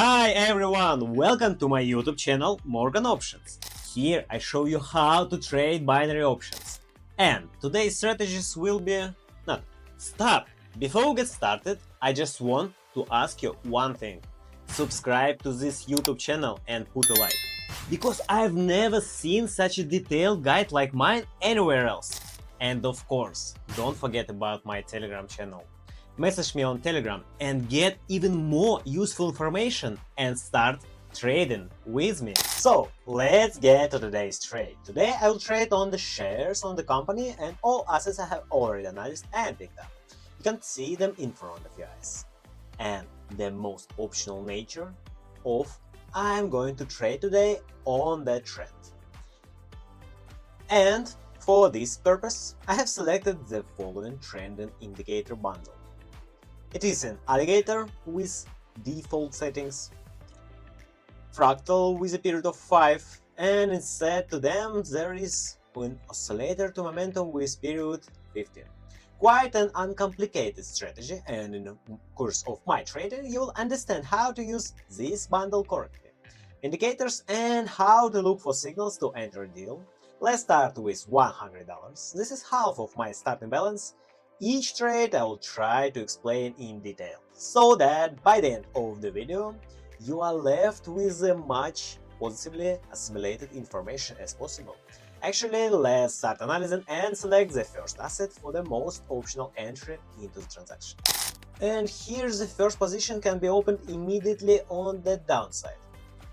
Hi everyone, welcome to my YouTube channel Morgan Options. Here I show you how to trade binary options. And today's strategies will be... Stop! Before we get started, I just want to ask you one thing. Subscribe to this YouTube channel and put a like. Because I've never seen such a detailed guide like mine anywhere else. And of course, don't forget about my Telegram channel. Message me on Telegram and get even more useful information and start trading with me. So let's get to today's trade. Today I will trade on the shares on the company and all assets I have already analyzed and picked up. You can see them in front of your eyes. And the most optional nature of I'm going to trade today on the trend. And for this purpose, I have selected the following trending indicator bundle. It is an alligator with default settings, fractal with a period of 5, and instead to them there is an oscillator to momentum with period 15. Quite an uncomplicated strategy, and in the course of my trading you will understand how to use this bundle correctly, indicators and how to look for signals to enter a deal. Let's start with $100. This is half of my starting balance. Each trade I will try to explain in detail, so that by the end of the video you are left with as much positively assimilated information as possible. Actually, let's start analyzing and select the first asset for the most optional entry into the transaction. And here the first position can be opened immediately on the downside.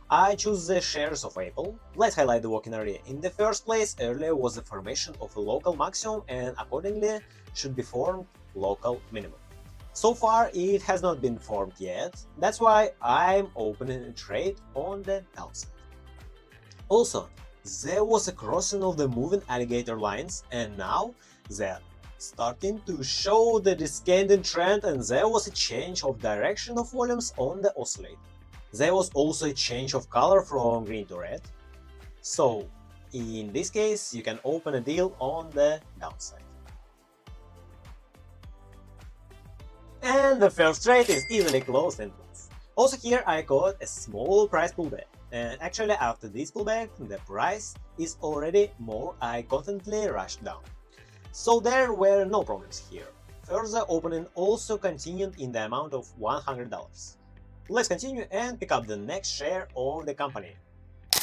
I choose the shares of Apple. Let's highlight the working area. In the first place, earlier was the formation of a local maximum and accordingly should be formed local minimum. So far it has not been formed yet, that's why I'm opening a trade on the downside. Also, there was a crossing of the moving alligator lines and now they're starting to show the descending trend, and there was a change of direction of volumes on the oscillator. There was also a change of color from green to red. So in this case you can open a deal on the downside. And the first trade is easily closed in place. Also here I got a small price pullback, and actually after this pullback the price is already more confidently rushed down. So there were no problems here. Further opening also continued in the amount of $100. Let's continue and pick up the next share of the company.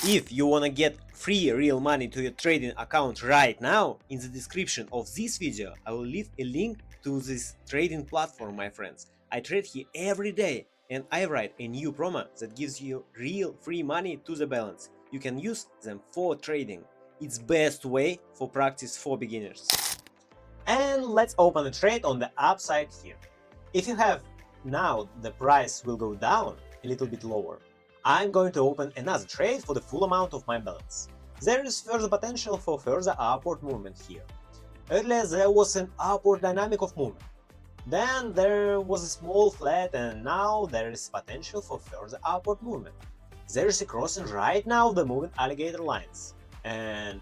If you wanna get free real money to your trading account right now, in the description of this video I will leave a link to this trading platform, my friends. I trade here every day and I write a new promo that gives you real free money to the balance. You can use them for trading. It's best way for practice for beginners. And let's open a trade on the upside here. If you have now the price will go down a little bit lower, I'm going to open another trade for the full amount of my balance. There is further potential for further upward movement here. Earlier there was an upward dynamic of movement. Then there was a small flat and now there is potential for further upward movement. There is a crossing right now of the moving alligator lines. And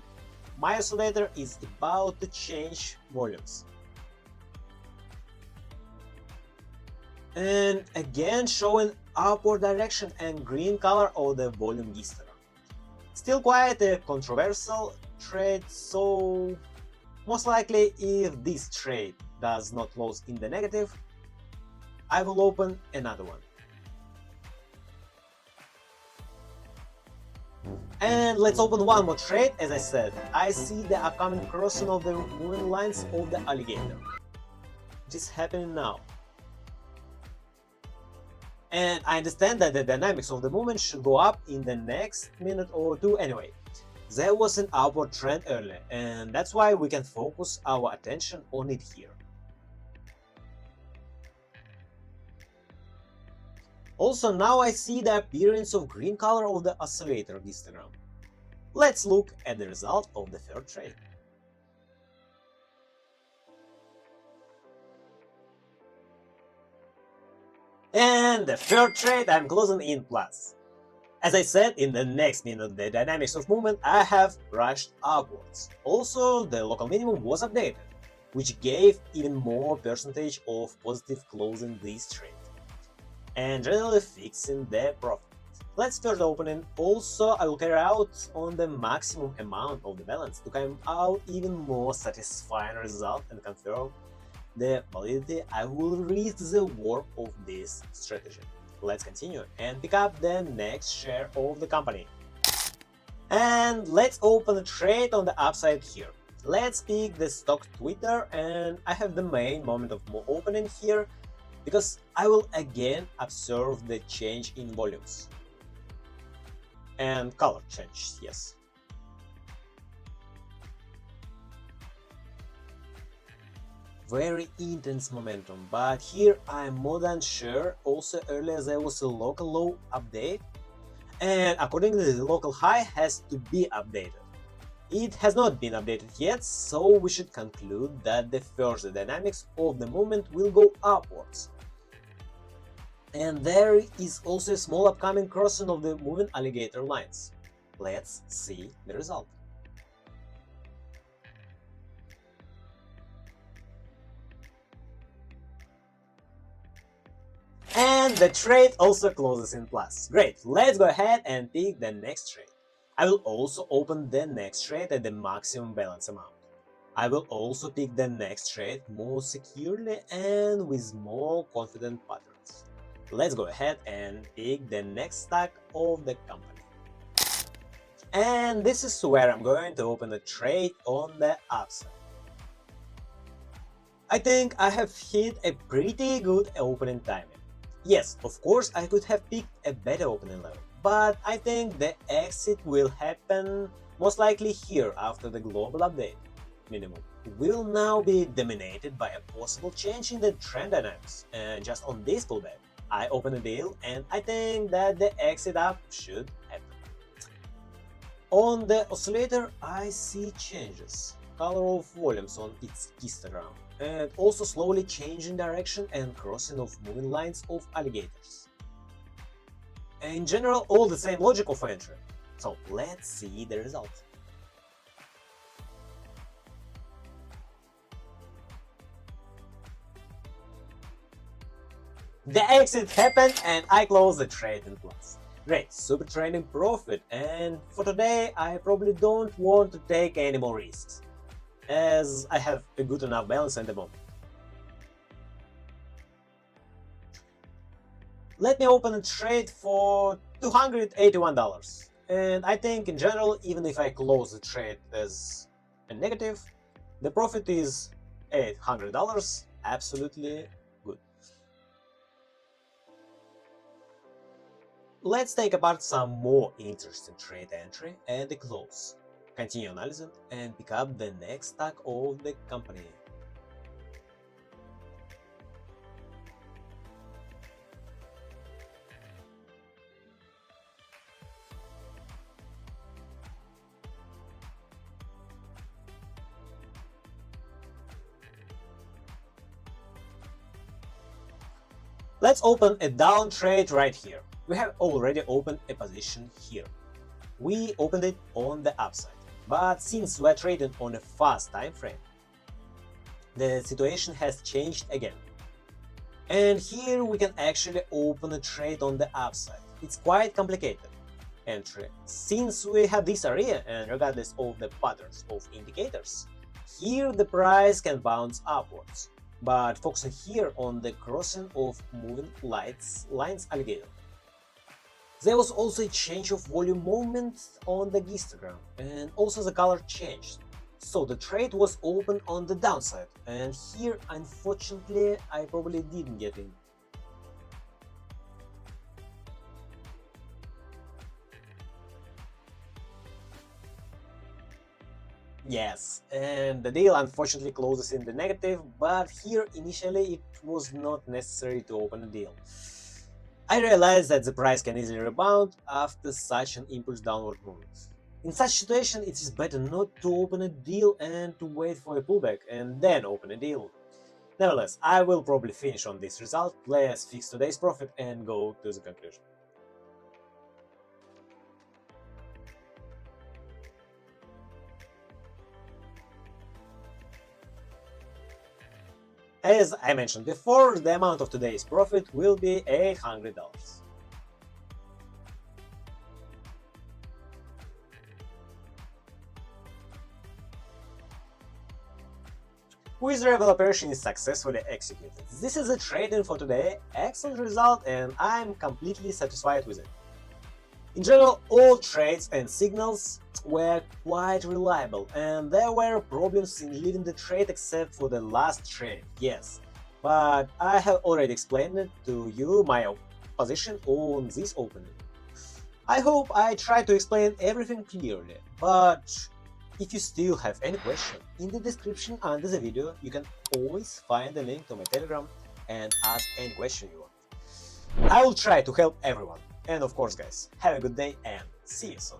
my oscillator is about to change volumes. And again showing upward direction and green color of the volume histogram. Still quite a controversial trade, so most likely if this trade does not close in the negative, I will open another one. And let's open one more trade. As I said, I see the upcoming crossing of the moving lines of the alligator. It is happening now. And I understand that the dynamics of the movement should go up in the next minute or two anyway. There was an upward trend earlier, and that's why we can focus our attention on it here. Also now I see the appearance of green color of the oscillator histogram. Let's look at the result of the third trade. And the third trade I'm closing in plus. As I said, in the next minute the dynamics of movement I have rushed upwards. Also the local minimum was updated, which gave even more percentage of positive closing this trade. and generally fixing the profit. Let's first open it. Also, I will carry out on the maximum amount of the balance to come out even more satisfying result and confirm the validity. I will read the work of this strategy. Let's continue and pick up the next share of the company. And let's open a trade on the upside here. Let's pick the stock Twitter, and I have the main moment of more opening here because I will again observe the change in volumes and color change, yes. Very intense momentum, but here I'm more than sure. Also earlier there was a local low update, and according to the local high has to be updated. It has not been updated yet, so we should conclude that the further dynamics of the movement will go upwards. And there is also a small upcoming crossing of the moving alligator lines. Let's see the result. And the trade also closes in plus. Great, let's go ahead and pick the next trade. I will also open the next trade at the maximum balance amount. I will also pick the next trade more securely and with more confident patterns. Let's go ahead and pick the next stock of the company. And this is where I'm going to open a trade on the upside. I think I have hit a pretty good opening timing. Yes, of course I could have picked a better opening level, but I think the exit will happen most likely here after the global update. Minimum will now be dominated by a possible change in the trend dynamics, and just on this pullback, I open a deal and I think that the exit up should happen. On the oscillator, I see changes, color of volumes on its histogram, and also slowly changing direction and crossing of moving lines of alligators. In general, all the same logic of entry. So let's see the result. The exit happened and I closed the trade in plus. Great, super trading profit, and for today I probably don't want to take any more risks, as I have a good enough balance at the moment. Let me open a trade for $281, and I think in general, even if I close the trade as a negative, the profit is $800, absolutely good. Let's take apart some more interesting trade entry and the close. Continue analyzing and pick up the next stock of the company. Let's open a down trade right here. We have already opened a position here. We opened it on the upside, but since we're trading on a fast time frame, the situation has changed again. And here we can actually open a trade on the upside. It's quite complicated entry, since we have this area and regardless of the patterns of indicators, here the price can bounce upwards. But focusing here on the crossing of moving lines alligator. There was also a change of volume movement on the histogram, and also the color changed. So the trade was open on the downside, and here unfortunately I probably didn't get in. Yes, and the deal unfortunately closes in the negative, but here initially it was not necessary to open a deal. I realized that the price can easily rebound after such an impulse downward movement. In such situation, it is better not to open a deal and to wait for a pullback and then open a deal. Nevertheless, I will probably finish on this result, let's fix today's profit and go to the conclusion. As I mentioned before, the amount of today's profit will be $800. Withdrawal operation is successfully executed. This is the trading for today, excellent result, and I'm completely satisfied with it. In general, all trades and signals were quite reliable, and there were problems in leaving the trade except for the last trade, yes. But I have already explained it to you my position on this opening. I hope I tried to explain everything clearly, but if you still have any question, in the description under the video you can always find the link to my Telegram and ask any question you want. I will try to help everyone. And of course guys, have a good day and see you soon.